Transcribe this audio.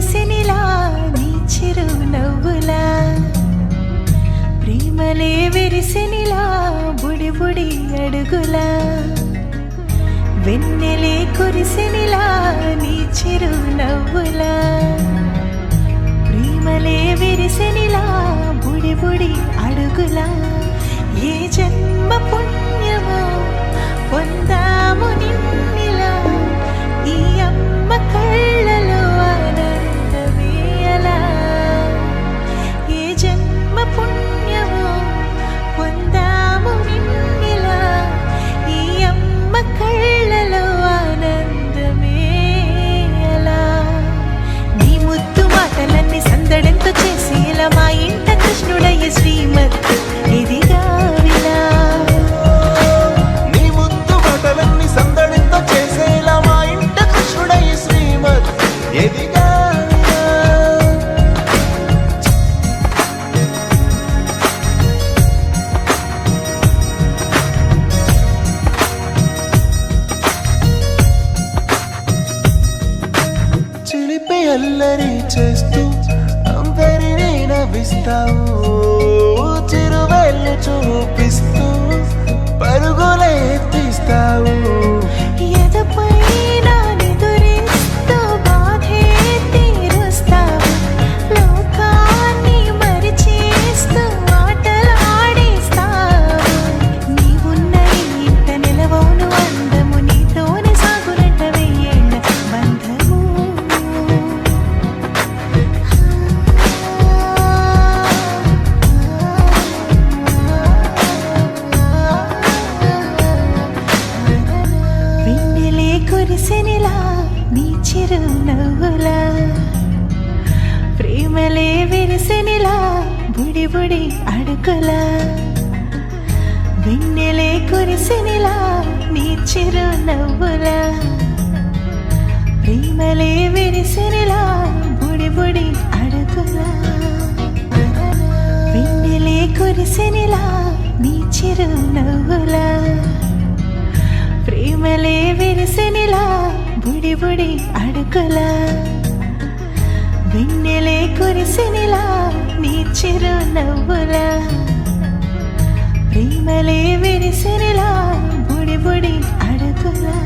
కురిసెనిలా నీ చిరు నవ్వులా ప్రేమలే విరిసెనిలా బుడి బుడి అడుగులా వెన్నెలే కురిసెనిలా నీ చిరు నవ్వులా ప్రేమలే విరిసెనిలా బుడి బుడి అడుగులా ఏ జన్మ పుణ్యమో పొందాము నిన్నిలా ఈ అమ్మ కళ్ళలో ఆనందమే అలా ఏ జన్మ పుణ్యమో పొందాము నిన్నిలా ఈ అమ్మ కళ్ళలో ఆనందమే అలా నీ ముద్దు మాటలన్నీ సందడంతో చేసి ఇలా మా ఇంట కృష్ణుడయ్య శ్రీమత్ ఇదిగా అల్లరి చేస్తూ అందరినీ నవ్విస్తావు చిరువేళ్ళు చూపిస్తూ పరుగులే తీస్తావు కురిసెనిలా నీ చిరు నవ్వులా ప్రేమలే విరిసెనిలా బుడి బుడి అడుగులా వెన్నెలే కురిసెనిలా నీ చిరు నవ్వులా ప్రేమలే విరిసెనిలా బుడి బుడి అడుగులా వెన్నెలే కురిసెనిలా నీ చిరు నవ్వులా ప్రేమలే విరిసెనిలా బుడి బుడి అడుగులా వెన్నెలే కురిసెనిలా నీ చిరు నవ్వులా ప్రేమలే విరిసెనిలా బుడి బుడి అడుగులా